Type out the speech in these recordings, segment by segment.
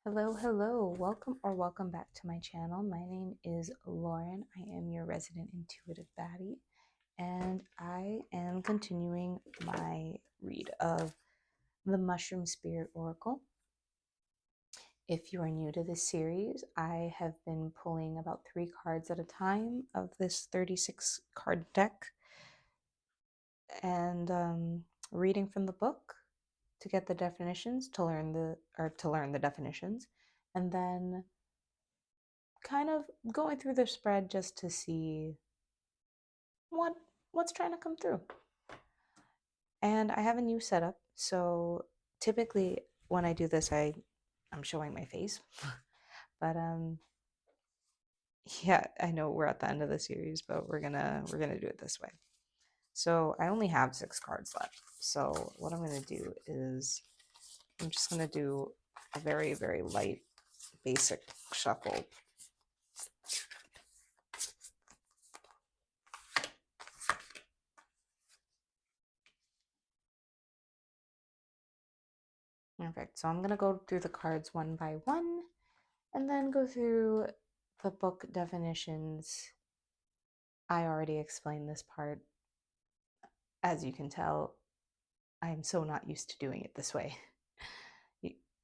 Hello. Welcome back to my channel. My name is Lauren. I am your resident intuitive baddie, and I am continuing my read of the Mushroom Spirit Oracle. If you are new to this series, I have been pulling about 3 cards at a time of this 36 card deck and reading from the book to get the definitions, to learn the definitions, and then kind of going through the spread just to see what's trying to come through. And I have a new setup, so typically when I do this, I'm showing my face, but yeah, I know we're at the end of the series, but we're gonna do it this way. So I only have 6 cards left. So what I'm gonna do is I'm just gonna do a very, very light, basic shuffle. Perfect. So I'm going to go through the cards one by one and then go through the book definitions. I already explained this part. As you can tell, I'm so not used to doing it this way.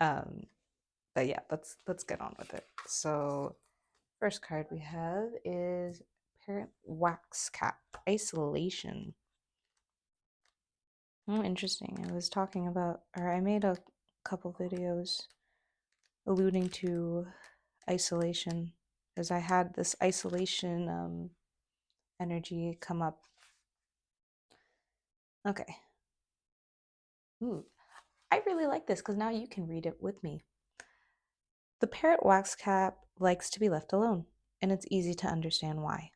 um, but yeah, let's get on with it. So, first card we have is Parrot Wax Cap, Isolation. Oh, interesting. I was talking about, or I made a couple videos alluding to isolation, as I had this isolation energy come up. Okay. Ooh, I really like this because now you can read it with me. The parrot wax cap likes to be left alone, and it's easy to understand why.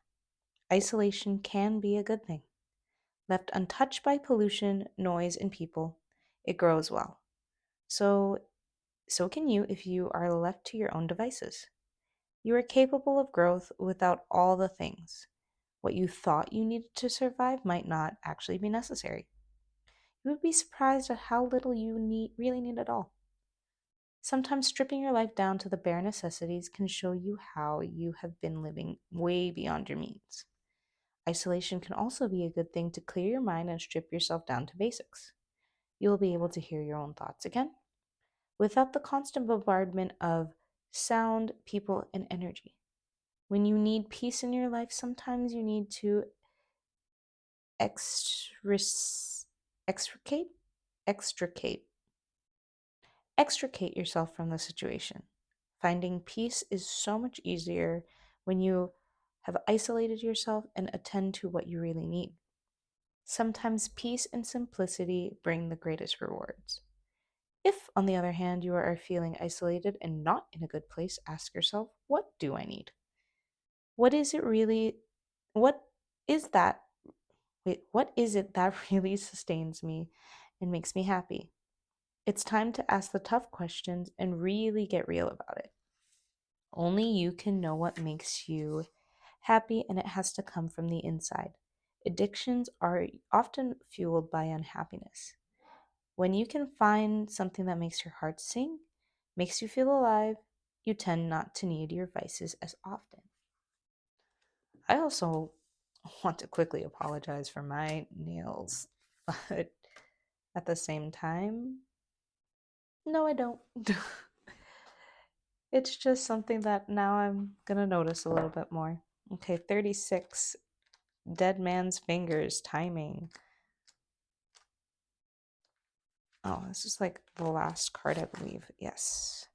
Isolation can be a good thing. Left untouched by pollution, noise, and people, it grows well. So can you if you are left to your own devices. You are capable of growth without all the things. What you thought you needed to survive might not actually be necessary. You would be surprised at how little you really need at all. Sometimes stripping your life down to the bare necessities can show you how you have been living way beyond your means. Isolation can also be a good thing to clear your mind and strip yourself down to basics. You will be able to hear your own thoughts again without the constant bombardment of sound, people, and energy. When you need peace in your life, sometimes you need to extricate extricate extricate yourself from the situation. Finding peace is so much easier when you have isolated yourself and attend to what you really need. Sometimes peace and simplicity bring the greatest rewards. If, on the other hand, you are feeling isolated and not in a good place, ask yourself, what do I need? What is it really? What is that? What is it that really sustains me and makes me happy? It's time to ask the tough questions and really get real about it. Only you can know what makes you happy, and it has to come from the inside. Addictions are often fueled by unhappiness. When you can find something that makes your heart sing, makes you feel alive, you tend not to need your vices as often. I also want to quickly apologize for my nails, but at the same time, no, I don't. It's just something that now I'm gonna notice a little bit more. Okay, 36. Dead man's fingers, timing. Oh, this is like the last card, I believe. Yes.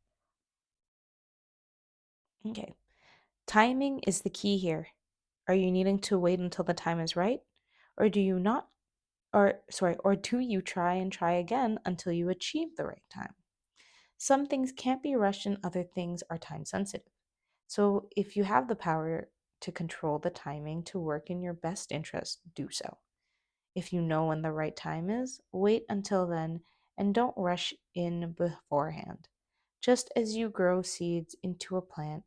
Okay. Timing is the key here. Are you needing to wait until the time is right? Or do you not, or do you try and try again until you achieve the right time? Some things can't be rushed and other things are time sensitive. So if you have the power to control the timing to work in your best interest, do so. If you know when the right time is, wait until then and don't rush in beforehand. Just as you grow seeds into a plant,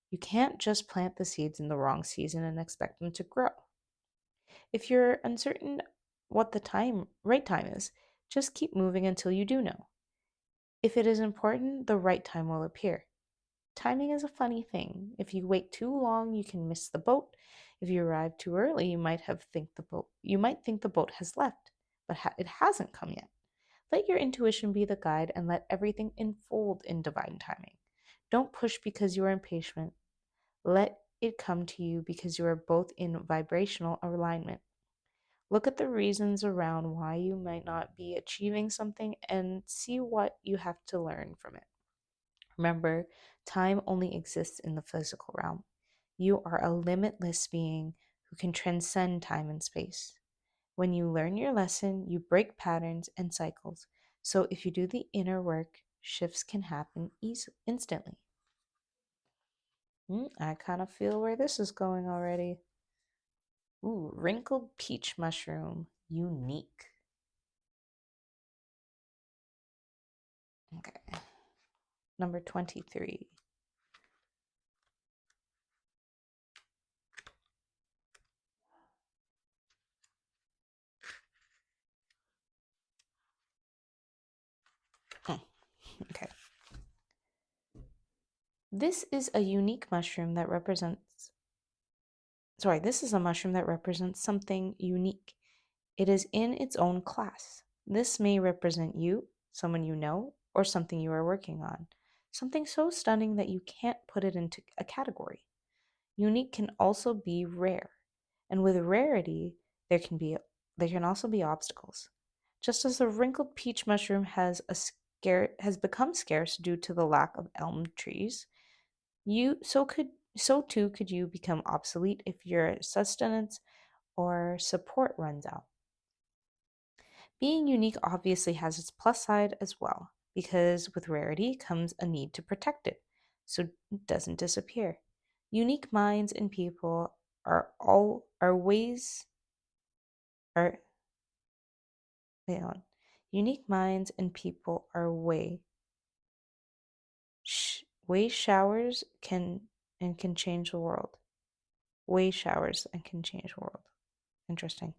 you can't just plant the seeds in the wrong season and expect them to grow. If you're uncertain what the right time is, just keep moving until you do know. If it is important, the right time will appear. Timing is a funny thing. If you wait too long, you can miss the boat. If you arrive too early, you might think the boat has left, but it hasn't come yet. Let your intuition be the guide and let everything unfold in divine timing. Don't push because you are impatient. Let it come to you because you are both in vibrational alignment. Look at the reasons around why you might not be achieving something and see what you have to learn from it. Remember, time only exists in the physical realm. You are a limitless being who can transcend time and space. When you learn your lesson, you break patterns and cycles. So if you do the inner work, shifts can happen instantly. I kind of feel where this is going already. Ooh, wrinkled peach mushroom. Unique. Okay. Number 23. Okay. This is a unique mushroom that represents, this is a mushroom that represents something unique. It is in its own class. This may represent you, someone you know, or something you are working on. Something so stunning that you can't put it into a category. Unique can also be rare. And with rarity, there can also be obstacles. Just as the wrinkled peach mushroom has become scarce due to the lack of elm trees, so too could you become obsolete if your sustenance or support runs out. Being unique obviously has its plus side as well, because with rarity comes a need to protect it so it doesn't disappear. Unique minds and people are ways are wait on. Unique minds and people are way showers can change the world. Way showers and can change the world. Interesting.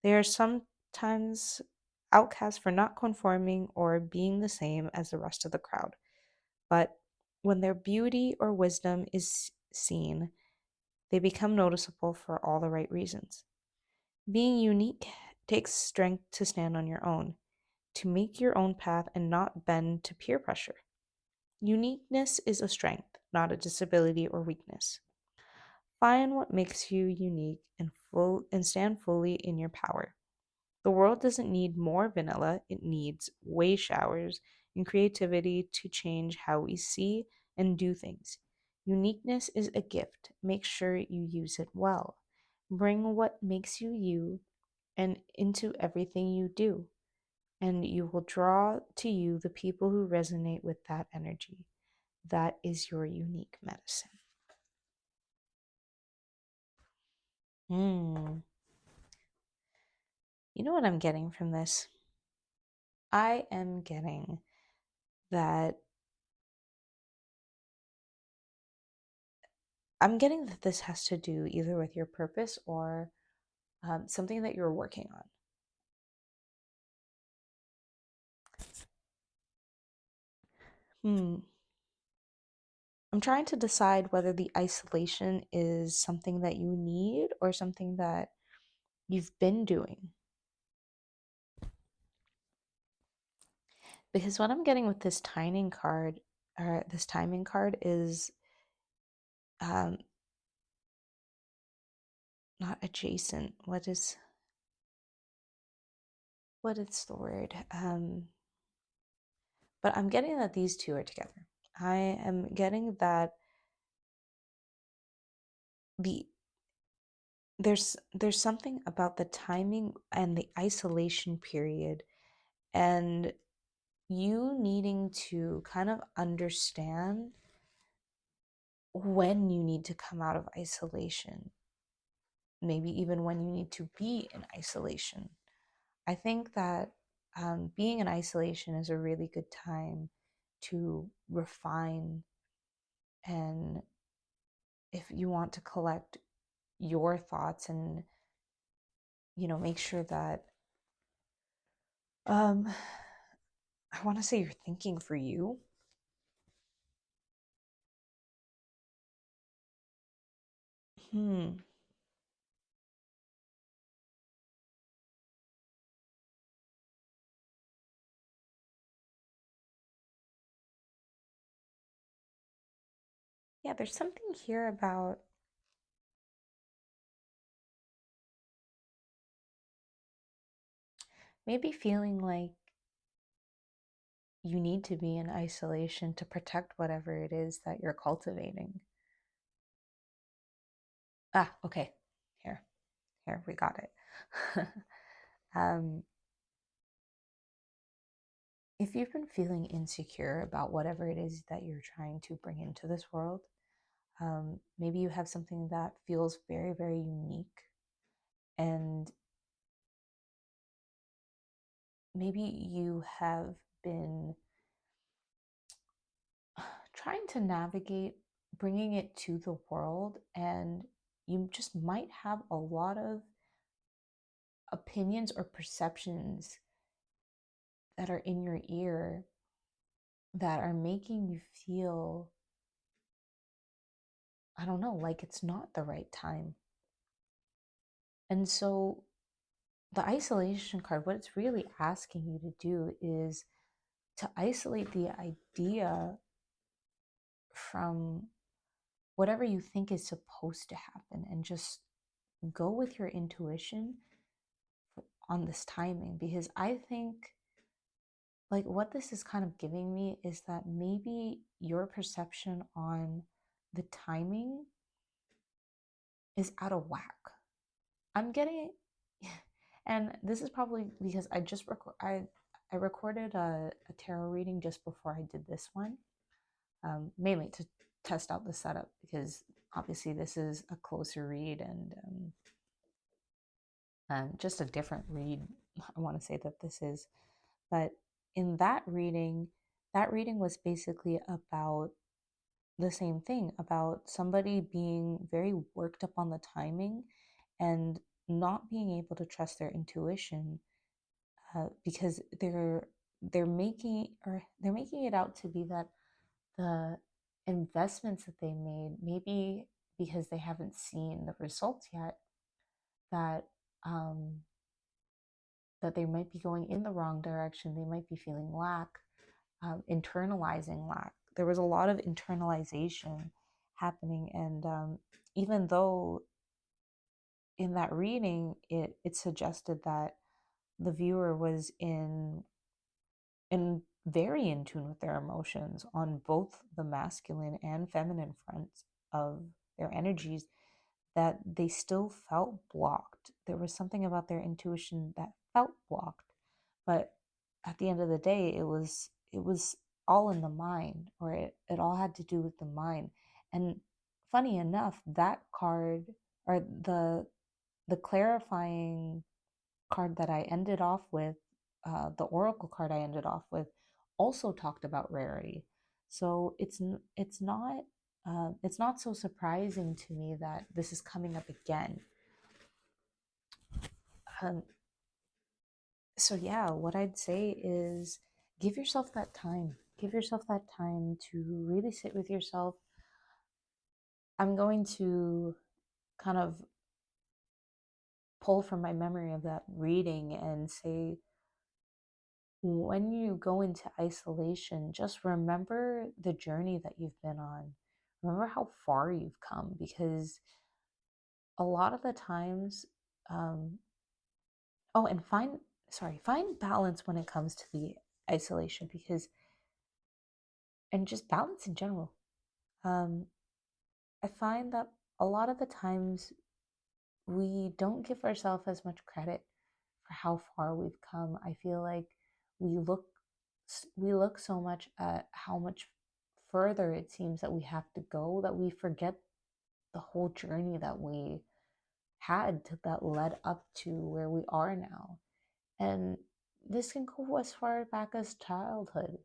They are sometimes outcast for not conforming or being the same as the rest of the crowd. But when their beauty or wisdom is seen, they become noticeable for all the right reasons. Being unique takes strength to stand on your own, to make your own path and not bend to peer pressure. Uniqueness is a strength, not a disability or weakness. Find what makes you unique and stand fully in your power. The world doesn't need more vanilla, it needs way showers and creativity to change how we see and do things. Uniqueness is a gift. Make sure you use it well. Bring what makes you you and into everything you do, and you will draw to you the people who resonate with that energy. That is your unique medicine. Hmm. You know what I'm getting from this? I am getting that this has to do either with your purpose or something that you're working on. Hmm. I'm trying to decide whether the isolation is something that you need or something that you've been doing. Because what I'm getting with this timing card is um, not adjacent. What is the word? But I'm getting that these two are together. I am getting that the there's something about the timing and the isolation period and you needing to kind of understand when you need to come out of isolation, maybe even when you need to be in isolation. I think that being in isolation is a really good time to refine, and if you want to collect your thoughts and make sure that um I want to say you're thinking for you. Yeah, there's something here about maybe feeling like you need to be in isolation to protect whatever it is that you're cultivating. Ah, okay. Here, we got it. um, if you've been feeling insecure about whatever it is that you're trying to bring into this world, maybe you have something that feels very, very unique, and maybe you have been trying to navigate bringing it to the world, and you just might have a lot of opinions or perceptions that are in your ear that are making you feel, I don't know, like it's not the right time. And so the isolation card, what it's really asking you to do is to isolate the idea from whatever you think is supposed to happen and just go with your intuition on this timing. Because I think, like, what this is kind of giving me is that maybe your perception on the timing is out of whack. I'm getting, and this is probably because I recorded a tarot reading just before I did this one, mainly to test out the setup, because obviously this is a closer read, and just a different read. I want to say that this is, but in that reading was basically about the same thing, about somebody being very worked up on the timing and not being able to trust their intuition, because they're making it out to be that the investments that they made, maybe because they haven't seen the results yet, that um, that they might be going in the wrong direction. They might be feeling lack, internalizing lack. There was a lot of internalization happening, and even though in that reading it suggested that the viewer was in very in tune with their emotions on both the masculine and feminine fronts of their energies, that they still felt blocked. There was something about their intuition that felt blocked. But at the end of the day, it was all in the mind, or it all had to do with the mind. And funny enough, that card, or the clarifying card that I ended off with, the oracle card I ended off with, also talked about rarity. So it's not so surprising to me that this is coming up again. Um, so yeah, what I'd say is give yourself that time. Give yourself that time to really sit with yourself. I'm going to kind of pull from my memory of that reading and say, when you go into isolation, just remember the journey that you've been on. Remember how far you've come, because a lot of the times, um, oh, and find balance when it comes to the isolation, because, and just balance in general. Um, I find that a lot of the times we don't give ourselves as much credit for how far we've come. I feel like we look we look so much at how much further it seems that we have to go, that we forget the whole journey that we had that led up to where we are now. And this can go as far back as childhood.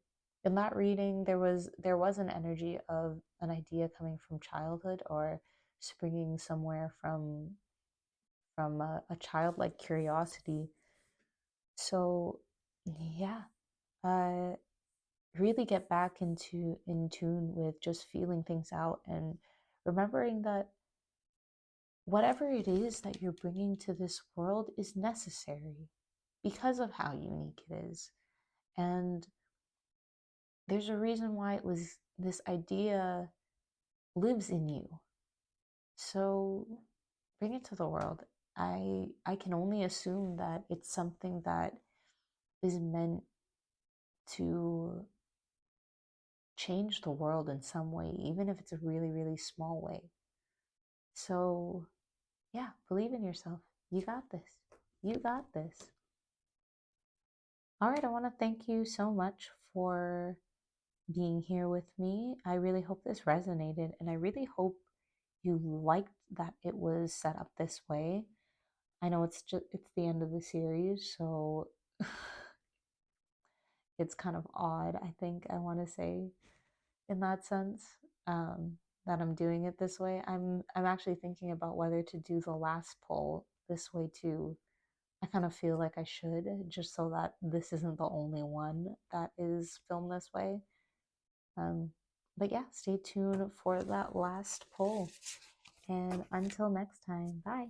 In that reading, there was an energy of an idea coming from childhood, or springing somewhere from a childlike curiosity. So yeah, uh, really get back into in tune with just feeling things out and remembering that whatever it is that you're bringing to this world is necessary because of how unique it is. And there's a reason why it was this idea lives in you. So bring it to the world. I can only assume that it's something that is meant to change the world in some way, even if it's a really, really small way. So, yeah, believe in yourself. You got this. You got this. All right, I want to thank you so much for being here with me. I really hope this resonated, and I really hope you liked that it was set up this way. I know it's the end of the series, so it's kind of odd, I think I want to say, in that sense, that I'm doing it this way. I'm actually thinking about whether to do the last poll this way too. I kind of feel like I should, just so that this isn't the only one that is filmed this way. But yeah, stay tuned for that last poll. And until next time, bye.